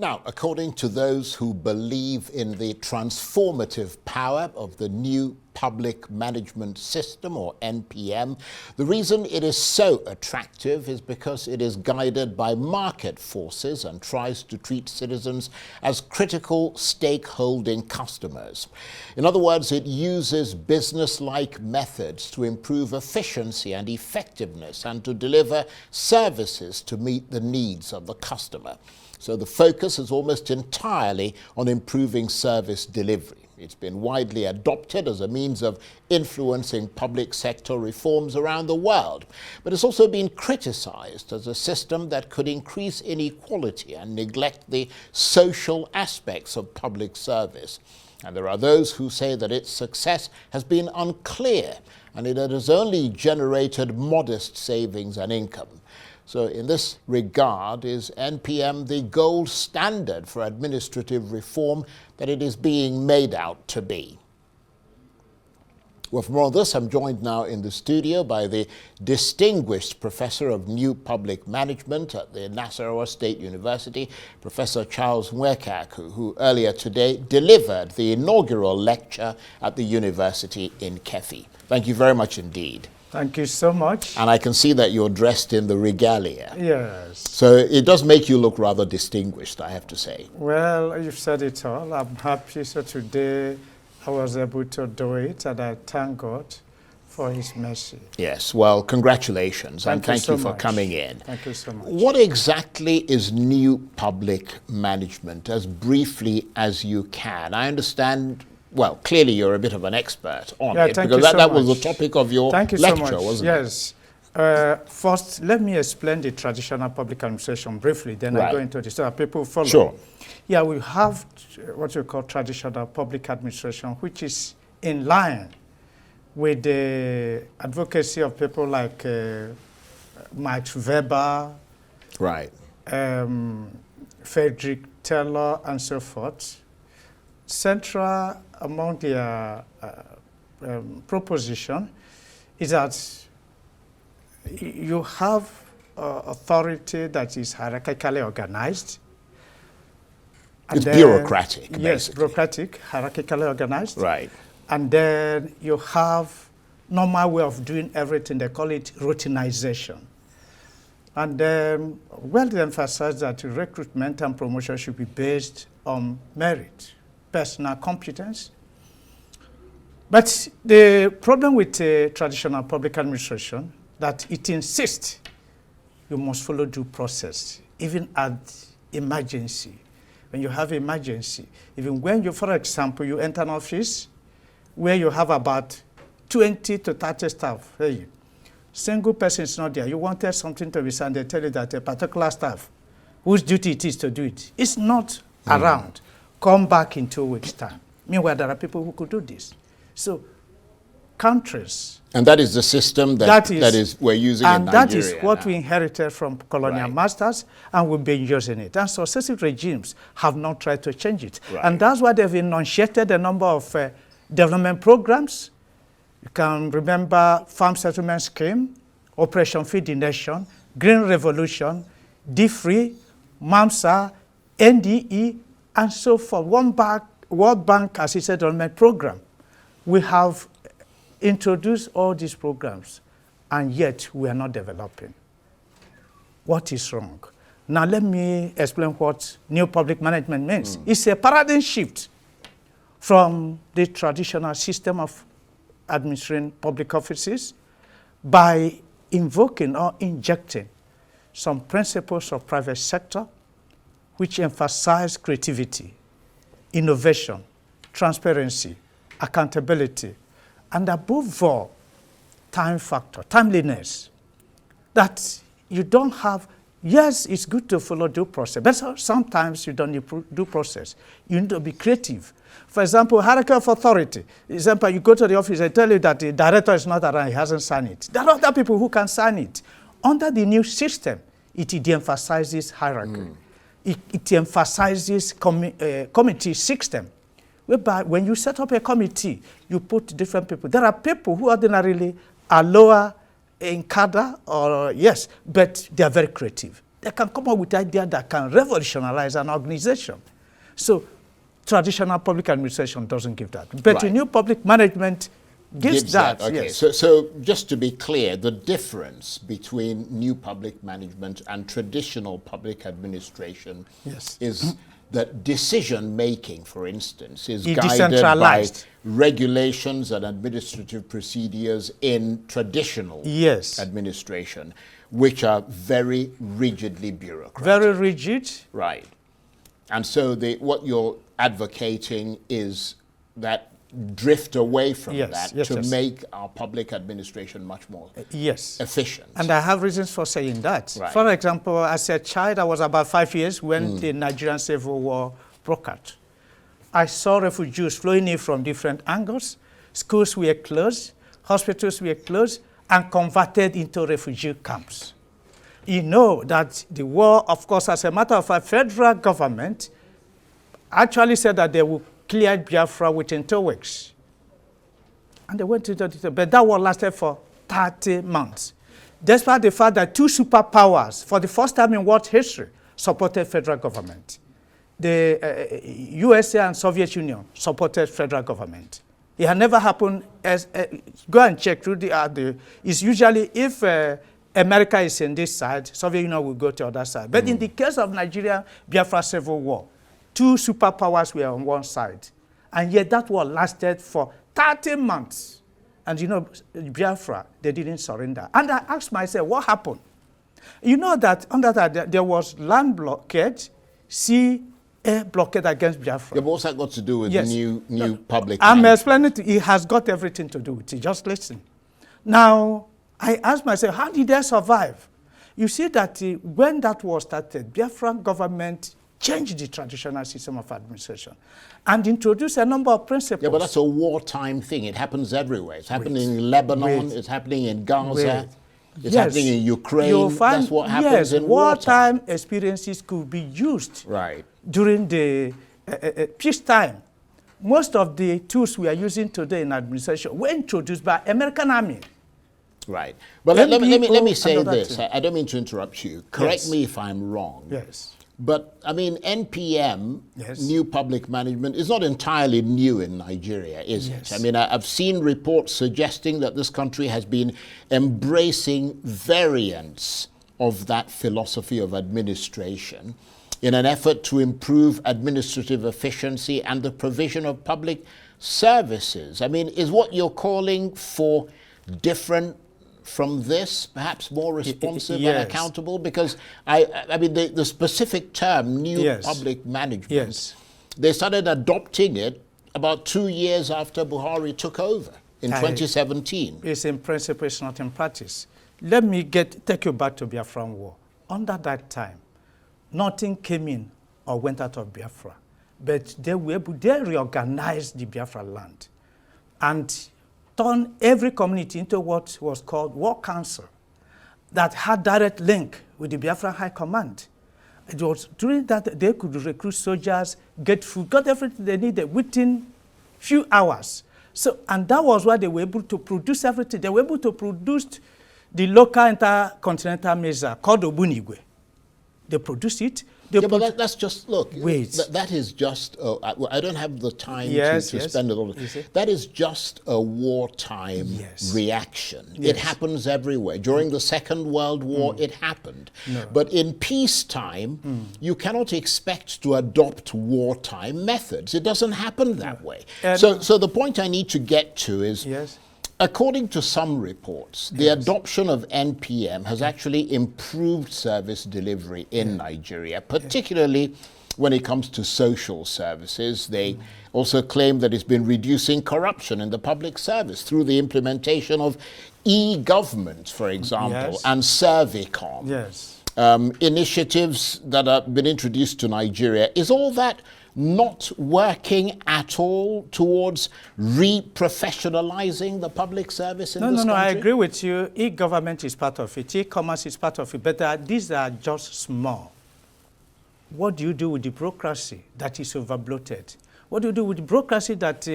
Now, according to those who believe in the transformative power of the new public management system, or NPM, the reason it is so attractive is because it is guided by market forces and tries to treat citizens as critical stakeholding customers. In other words, it uses business-like methods to improve efficiency and effectiveness and to deliver services to meet the needs of the customer. So the focus is almost entirely on improving service delivery. It's been widely adopted as a means of influencing public sector reforms around the world, but it's also been criticized as a system that could increase inequality and neglect the social aspects of public service. And there are those who say that its success has been unclear and it has only generated modest savings and income. So in this regard, is NPM the gold standard for administrative reform that it is being made out to be? Well, for more on this, I'm joined now in the studio by the distinguished Professor of New Public Management at the Nasarawa State University, Professor Charles Nweakeaku, who earlier today delivered the inaugural lecture at the university in Kefi. Thank you very much indeed. Thank you so much. And I can see that you're dressed in the regalia. Yes. So it does make you look rather distinguished, I have to say. Well, you've said it all. I'm happy. So today I was able to do it, and I thank God for His mercy. Yes, well, congratulations, and thank you for coming in. Thank you so much. What exactly is new public management, as briefly as you can? I understand. Well, clearly you're a bit of an expert on it, because that was the topic of your lecture, wasn't it? Yes. First, let me explain the traditional public administration briefly, then I go into this so that people follow. Sure. Yeah, we have what we call traditional public administration, which is in line with the advocacy of people like Max Weber, Frederick Taylor, and so forth. Central among their proposition is that you have authority that is hierarchically organized. It's bureaucratic, basically. Yes, bureaucratic, hierarchically organized. Right. And then you have normal way of doing everything. They call it routinization. And then, well, they emphasize that recruitment and promotion should be based on merit, personal competence. But the problem with traditional public administration that it insists you must follow due process, even at emergency. When you have emergency, even when you, for example, you enter an office where you have about 20 to 30 staff, hey, single person is not there. You wanted something to be done, they tell you that a particular staff whose duty it is to do it is not around. Come back in 2 weeks' time. Meanwhile, there are people who could do this. So, countries. And that is the system that we're using in Nigeria. And that is what we inherited from colonial masters, and we've been using it. And successive regimes have not tried to change it. And that's why they've enunciated a number of development programs. You can remember Farm Settlement Scheme, Operation Feed the Nation, Green Revolution, D-Free, MAMSA, NDE, and so forth. World Bank Assisted Development Program. We have introduced all these programs, and yet we are not developing. What is wrong? Now let me explain what new public management means. It's a paradigm shift from the traditional system of administering public offices by invoking or injecting some principles of private sector which emphasize creativity, innovation, transparency, accountability, and above all, time factor, timeliness. That you don't have, yes, it's good to follow due process, but sometimes you don't need due process. You need to be creative. For example, hierarchy of authority. For example, you go to the office, they tell you that the director is not around, he hasn't signed it. There are other people who can sign it. Under the new system, it de-emphasizes hierarchy. It emphasizes committee system, whereby when you set up a committee, you put different people. There are people who ordinarily are lower in cadre, or yes, but they are very creative. They can come up with ideas that can revolutionize an organization. So traditional public administration doesn't give that. But new public management gives that. Okay, yes. so just to be clear, the difference between new public management and traditional public administration is that decision-making, for instance, is guided by regulations and administrative procedures in traditional administration, which are very rigidly bureaucratic. Very rigid. Right. And so what you're advocating is that drift away from that to make our public administration much more efficient. And I have reasons for saying that. Right. For example, as a child, I was about 5 years when the Nigerian Civil War broke out. I saw refugees flowing in from different angles. Schools were closed, hospitals were closed, and converted into refugee camps. You know that the war, of course, as a matter of fact, federal government actually said that they would clear Biafra within 2 weeks. And they went into it, but that war lasted for 30 months. Despite the fact that 2 superpowers, for the first time in world history, supported federal government. The USA and Soviet Union supported federal government. It had never happened. Go and check through it's usually if America is in this side, Soviet Union will go to the other side. But in the case of Nigeria, Biafra Civil War, 2 superpowers were on one side. And yet that war lasted for 30 months. And you know, Biafra, they didn't surrender. And I asked myself, what happened? You know that under that, there was land blockade, sea, air blockade against Biafra. Yeah, but what's that got to do with new public I'm explaining to you, it has got everything to do with it. Just listen. Now, I asked myself, how did they survive? You see that when that war started, Biafra government changed the traditional system of administration and introduced a number of principles. Yeah, but that's a wartime thing. It happens everywhere. It's happening in Lebanon. It's happening in Gaza. It's happening in Ukraine. You'll find, that's what happens in wartime experiences could be used during the peacetime. Most of the tools we are using today in administration were introduced by American Army. Right. But let me say this. I don't mean to interrupt you. Correct me if I'm wrong. Yes. But, I mean, NPM, new public management, is not entirely new in Nigeria, is it? I mean, I've seen reports suggesting that this country has been embracing variants of that philosophy of administration in an effort to improve administrative efficiency and the provision of public services. I mean, is what you're calling for different from this, perhaps more responsive and accountable? Because, I mean, the specific term, new public management, they started adopting it about 2 years after Buhari took over in 2017. It's in principle, it's not in practice. Let me take you back to Biafran War. Under that time, nothing came in or went out of Biafra, but they reorganized the Biafra land and turn every community into what was called War Council that had direct link with the Biafran High Command. It was during that they could recruit soldiers, get food, got everything they needed within few hours. So, and that was why they were able to produce everything. They were able to produce the local intercontinental missile called Obunigwe. They produced it. But that's just, look, that is just, I don't have the time to spend it all. That is just a wartime reaction. It happens everywhere. During the Second World War, it happened. But in peacetime, you cannot expect to adopt wartime methods. It doesn't happen that way. So the point I need to get to is, according to some reports, the adoption of NPM has actually improved service delivery in Nigeria, particularly when it comes to social services. They also claim that it's been reducing corruption in the public service through the implementation of e-government, for example, and Servicom. Initiatives that have been introduced to Nigeria. Is all that not working at all towards re-professionalizing the public service in this country? No, I agree with you. E-government is part of it. E-commerce is part of it. But these are just small. What do you do with the bureaucracy that is overbloated? What do you do with the bureaucracy that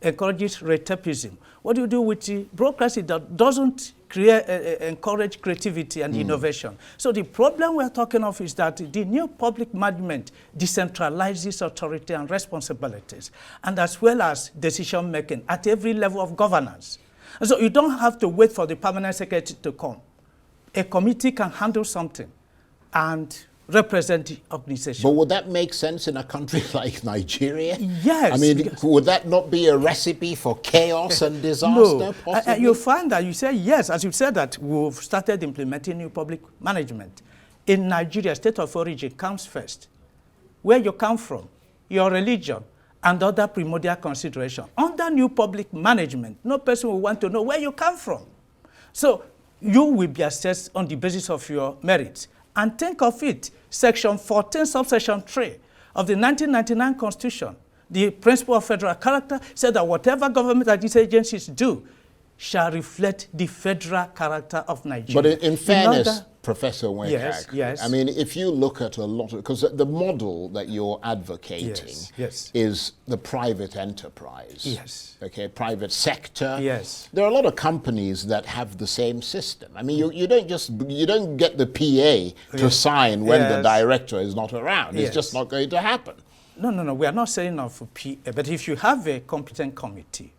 encourages retapism? What do you do with the bureaucracy that doesn't encourage creativity and innovation? So the problem we're talking of is that the new public management decentralizes authority and responsibilities, and as well as decision-making at every level of governance. And so you don't have to wait for the permanent secretary to come. A committee can handle something and represent the organization. But would that make sense in a country like Nigeria? Yes. I mean, would that not be a recipe for chaos and disaster? No. Possibly? You find that you say yes, as you said that we've started implementing new public management. In Nigeria, state of origin comes first. Where you come from, your religion, and other primordial considerations. Under new public management, no person will want to know where you come from. So you will be assessed on the basis of your merits. And think of it, Section 14, subsection 3 of the 1999 Constitution, the principle of federal character, said that whatever government and its agencies do shall reflect the federal character of Nigeria. But in fairness, Professor Nweakeaku, yes. I mean, if you look at a lot of, because the model that you're advocating is the private enterprise, okay, private sector. Yes. There are a lot of companies that have the same system. I mean, you don't get the PA to sign when the director is not around. It's just not going to happen. No. We are not saying of PA, but if you have a competent committee,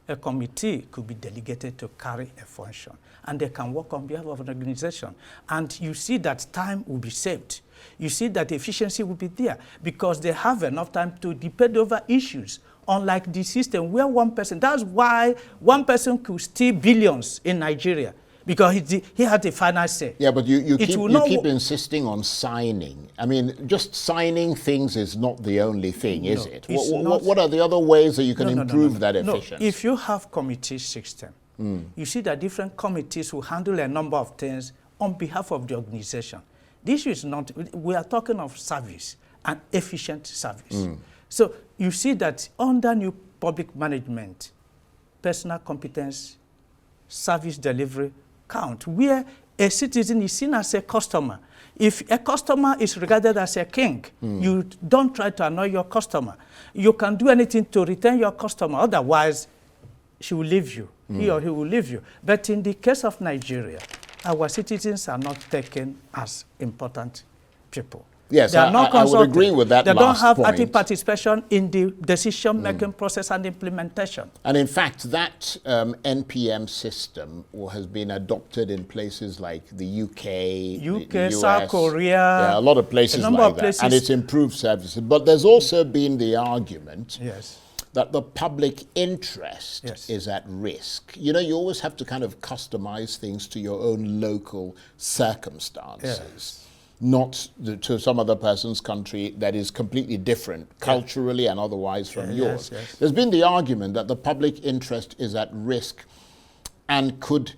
a committee could be delegated to carry a function, and they can work on behalf of an organization. And you see that time will be saved. You see that efficiency will be there because they have enough time to debate over issues, unlike the system where one person, that's why one person could steal billions in Nigeria, because he had the final say. Yeah, but you keep insisting on signing. I mean, just signing things is not the only thing, is it? What are the other ways that you can improve that efficiency? If you have committee system, you see that different committees will handle a number of things on behalf of the organization. This is not, we are talking of service, and efficient service. So you see that under new public management, personal competence, service delivery count, where a citizen is seen as a customer. If a customer is regarded as a king, you don't try to annoy your customer. You can do anything to retain your customer, otherwise she will leave you, he or he will leave you. But in the case of Nigeria, our citizens are not taken as important people. Yes, I would agree with that. They don't have point. active participation in the decision-making process and implementation. And in fact, that NPM system has been adopted in places like the UK, the US, South Korea, a lot of places like that, and it's improved services. But there's also been the argument that the public interest is at risk. You know, you always have to kind of customize things to your own local circumstances. Not to some other person's country that is completely different culturally and otherwise from yours. There's been the argument that the public interest is at risk and could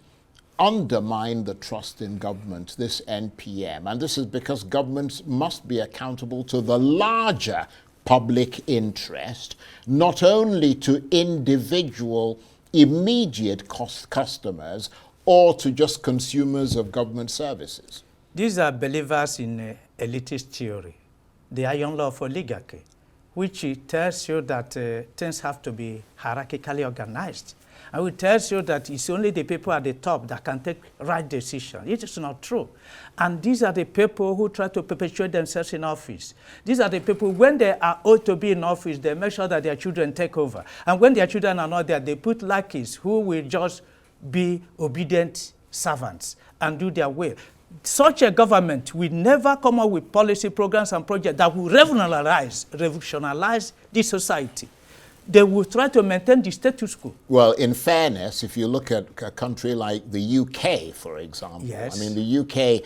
undermine the trust in government, this NPM. And this is because governments must be accountable to the larger public interest, not only to individual immediate customers or to just consumers of government services. These are believers in elitist theory, the iron law of oligarchy, which tells you that things have to be hierarchically organized. And it tells you that it's only the people at the top that can take right decisions. It is not true. And these are the people who try to perpetuate themselves in office. These are the people, when they are ought to be in office, they make sure that their children take over. And when their children are not there, they put lackeys who will just be obedient servants and do their will. Such a government will never come up with policy programs and projects that will revolutionize the society. They will try to maintain the status quo. Well, in fairness, if you look at a country like the UK, for example, I mean, the UK,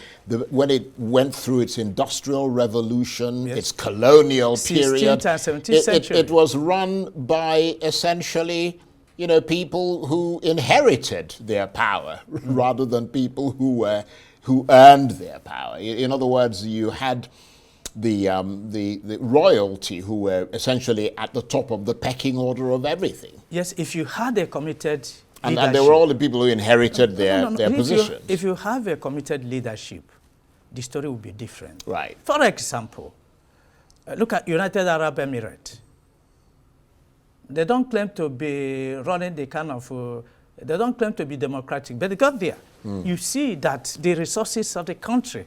when it went through its industrial revolution, its colonial period, 16th and 17th century. It was run by essentially, you know, people who inherited their power rather than people who earned their power. In other words, you had the royalty who were essentially at the top of the pecking order of everything. Yes, if you had a committed and they were all the people who inherited their positions. If you have a committed leadership, the story will be different. Right. For example, look at United Arab Emirates. They don't claim to be running the kind of, they don't claim to be democratic, but they got there. You see that the resources of the country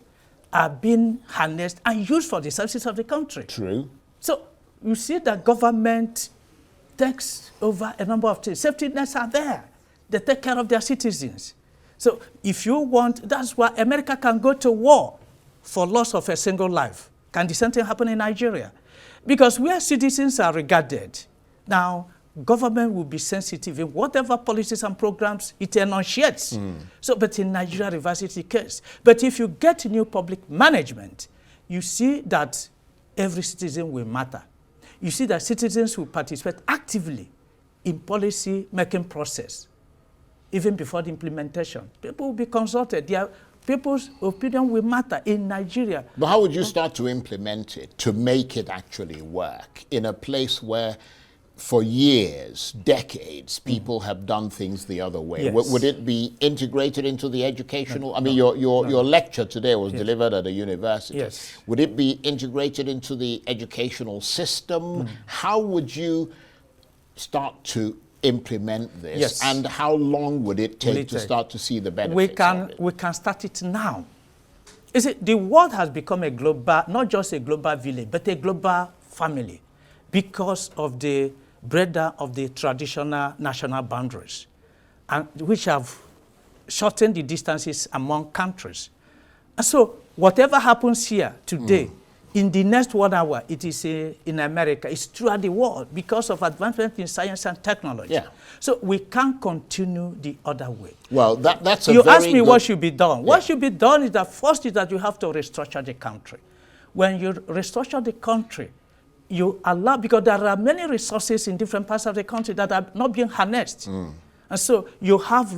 are being harnessed and used for the services of the country. True. So you see that government takes over a number of things. Safety nets are there. They take care of their citizens. So if you want, that's why America can go to war for loss of a single life. Can the same thing happen in Nigeria? Because where citizens are regarded, now government will be sensitive in whatever policies and programs it enunciates. So, but in Nigeria, reverse is the case. But if you get new public management, you see that every citizen will matter. You see that citizens will participate actively in policy making process, even before the implementation. People will be consulted. People's opinion will matter in Nigeria. But how would you start to implement it, to make it actually work in a place where for years, decades, people have done things the other way? Yes. Would it be integrated into the educational? I mean, your lecture today was delivered at a university. Yes. Would it be integrated into the educational system? How would you start to implement this? Yes. And how long would it take to start to see the benefits of it? We can start it now. You see, the world has become a global, not just a global village, but a global family because of the breakdown of the traditional national boundaries, and which have shortened the distances among countries. And so whatever happens here today, in the next 1 hour, it is in America, it's throughout the world because of advancement in science and technology. Yeah. So we can't continue the other way. Well, that's a You very asked me good... what should be done. Yeah. What should be done is that first is that you have to restructure the country. When you restructure the country, you allow, because there are many resources in different parts of the country that are not being harnessed. And so you have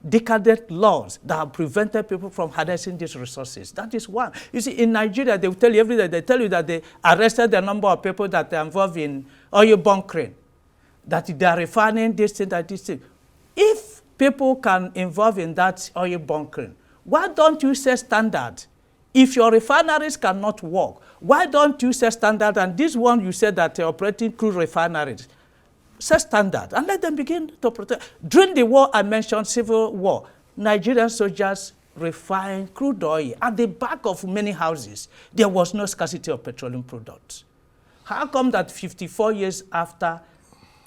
decadent laws that have prevented people from harnessing these resources. That is one. You see, in Nigeria, they will tell you every day, they tell you that they arrested a number of people that are involved in oil bunkering, that they are refining this thing, that this thing. If people can involve in that oil bunkering, why don't you set standard? If your refineries cannot work, why don't you set standard? And this one you said that they're operating crude refineries. Set standard and let them begin to protect. During the war I mentioned, civil war, Nigerian soldiers refined crude oil. At the back of many houses, there was no scarcity of petroleum products. How come that 54 years after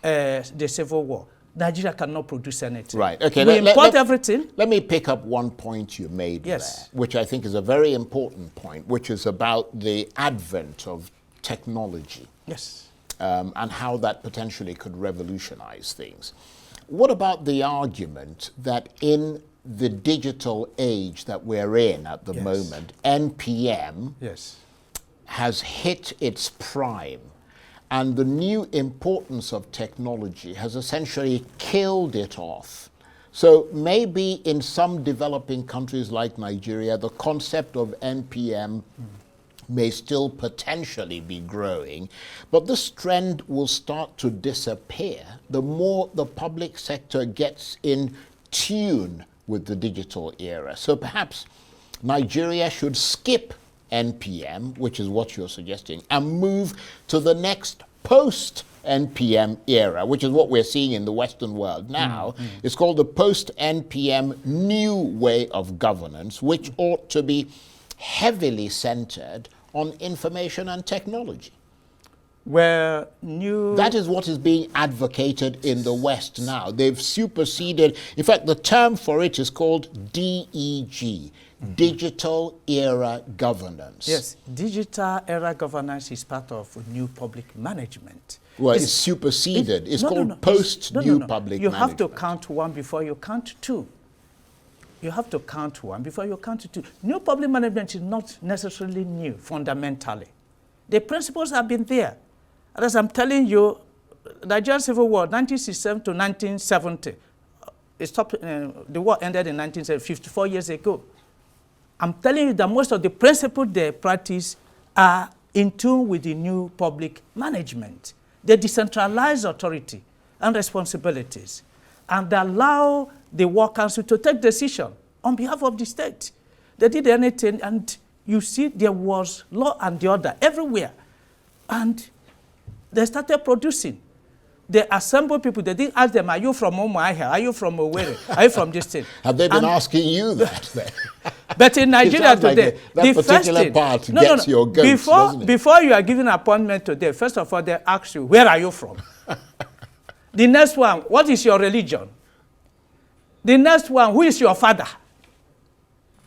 the civil war, Nigeria cannot produce anything? Right. Okay. We import everything. Let me pick up one point you made there, which I think is a very important point, which is about the advent of technology. Yes. And how that potentially could revolutionize things. What about the argument that in the digital age that we're in at the moment, NPM has hit its prime, and the new importance of technology has essentially killed it off? So maybe in some developing countries like Nigeria, the concept of NPM may still potentially be growing, but this trend will start to disappear the more the public sector gets in tune with the digital era. So perhaps Nigeria should skip NPM, which is what you're suggesting, and move to the next post-NPM era, which is what we're seeing in the Western world now. It's called the post-NPM new way of governance, which ought to be heavily centered on information and technology. That is what is being advocated in the West now. They've superseded, in fact, the term for it is called DEG, Digital Era Governance. Yes, Digital Era Governance is part of new public management. Well, it's superseded. It's called post-new public management. You have to count one before you count two. You have to count one before you count two. New public management is not necessarily new, fundamentally. The principles have been there. And as I'm telling you, the Nigerian Civil War, 1967 to 1970, the war ended in 1970, 54 years ago. I'm telling you that most of the principles they practice are in tune with the new public management. They decentralize authority and responsibilities and allow the War Council to take decision on behalf of the state. They did anything, and you see there was law and order everywhere. And they started producing. they assemble people. They didn't ask them, are you from Umuahia? Are you from Owerri? Are you from this state? Have they been asking you that then? But in Nigeria today, that particular part gets your goats, doesn't it? Before you are given an appointment today, first of all, they ask you, where are you from? The next one, what is your religion? The next one, who is your father?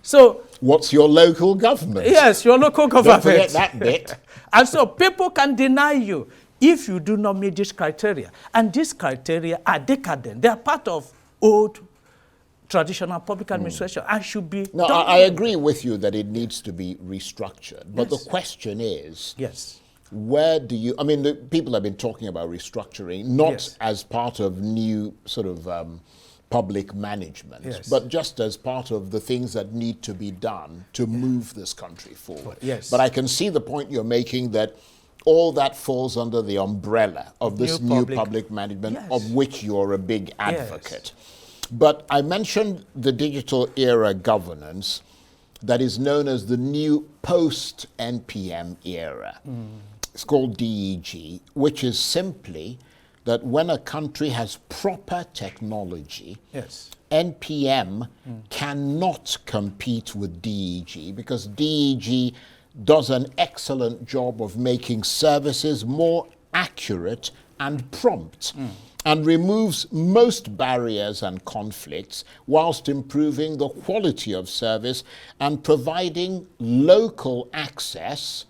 So, what's your local government? Yes, your local government. Don't forget that bit. And so people can deny you if you do not meet this criteria. And these criteria are decadent. They are part of old traditional public administration and should be No, done. I agree with you that it needs to be restructured. But Yes. the question is, Yes. where do you, I mean, the people have been talking about restructuring, not Yes. as part of new sort of public management, Yes. but just as part of the things that need to be done to move this country forward. Yes. But I can see the point you're making that all that falls under the umbrella of this new public management, Yes. of which you're a big advocate. But I mentioned the digital era governance that is known as the new post-NPM era. It's called DEG, which is simply that when a country has proper technology, Yes. NPM cannot compete with DEG because DEG does an excellent job of making services more accurate and prompt and removes most barriers and conflicts whilst improving the quality of service and providing local access,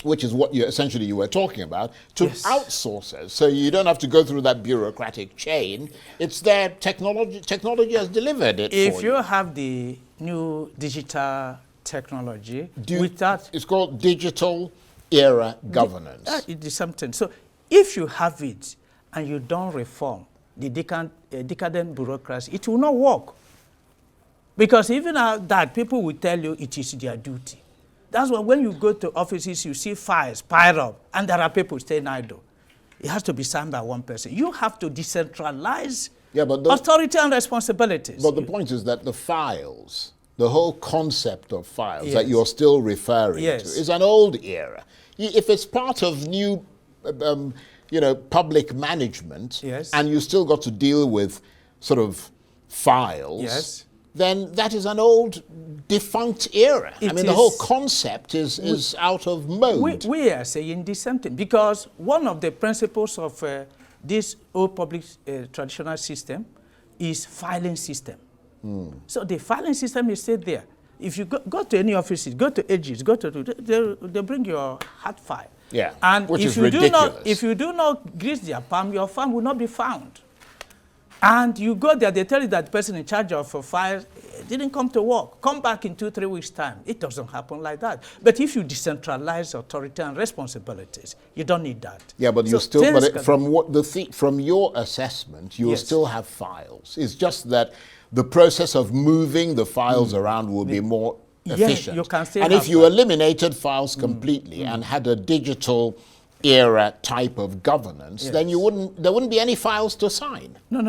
which is what you essentially you were talking about, to Yes. outsourcers. So you don't have to go through that bureaucratic chain. It's their technology. Technology has delivered it If for you have the new digital technology, you. with that, It's called digital era governance. it is something. So if you have it and you don't reform the decadent bureaucracy, it will not work. Because even at that, people will tell you it is their duty. That's why when you go to offices, you see files piled up, and there are people staying idle. It has to be signed by one person. You have to decentralize authority and responsibilities. But the point is that the files, the whole concept of files Yes. that you're still referring Yes. to, is an old era. If it's part of new, public management, Yes. and you still got to deal with sort of files, Yes. then that is an old, defunct era. I It mean, the whole is- concept is out of mode. We are saying the same thing because one of the principles of this old public traditional system is filing system. So the filing system is still there. If you go to any offices, go to AGs, they bring your hard file. Yeah, And which if is you ridiculous. if you do not grease their palm, your farm will not be found. And you go there, they tell you that the person in charge of files didn't come to work. Come back in 2-3 weeks' time. It doesn't happen like that. But if you decentralize authority and responsibilities, you don't need that. Yeah, but you So still, things from your assessment, you'll Yes. still have files. It's just that the process of moving the files around will be more efficient. you can still and have if you that. eliminated files completely and had a digital era type of governance, then there wouldn't be any files to sign. No.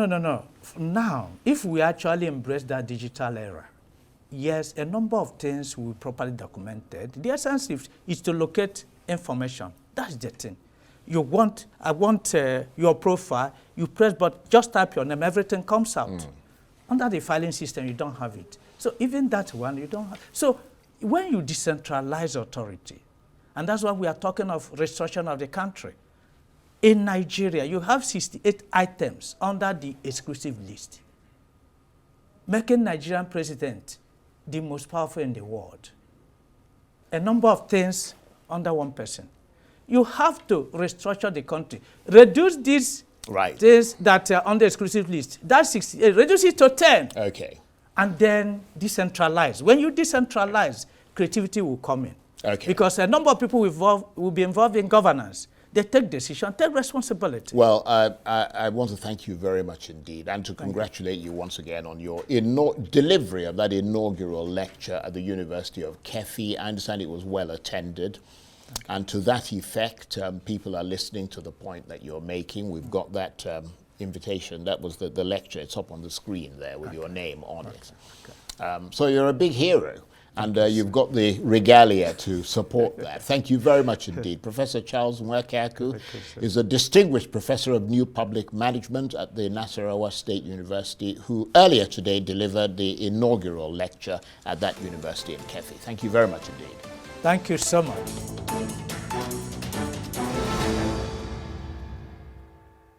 Now, if we actually embrace that digital era, yes, a number of things will be properly documented. The essence is to locate information. That's the thing. I want your profile, you press, but just type your name, everything comes out. Under the filing system, you don't have it. So even that one, you don't have. So when you decentralize authority, and that's why we are talking of restructuring of the country. In Nigeria, you have 68 items under the exclusive list, making Nigerian president the most powerful in the world. A number of things under one person. You have to restructure the country. Reduce these things that are on the exclusive list. That's 68. Reduce it to 10. Okay. And then decentralize. When you decentralize, creativity will come in. Okay. Because a number of people will be involved in governance. They take decision, take responsibility. Well, I want to thank you very much indeed and to congratulate you once again on your delivery of that inaugural lecture at the University of Kefi. I understand it was well attended. And to that effect, people are listening to the point that you're making. We've got that invitation. That was the lecture. It's up on the screen there with your name on it. So you're a big hero. And you've got the regalia to support that. Thank you very much indeed. Professor Charles Nweakeaku is a distinguished professor of new public management at the Nasarawa State University, who earlier today delivered the inaugural lecture at that university in Kefi. Thank you very much indeed. Thank you so much.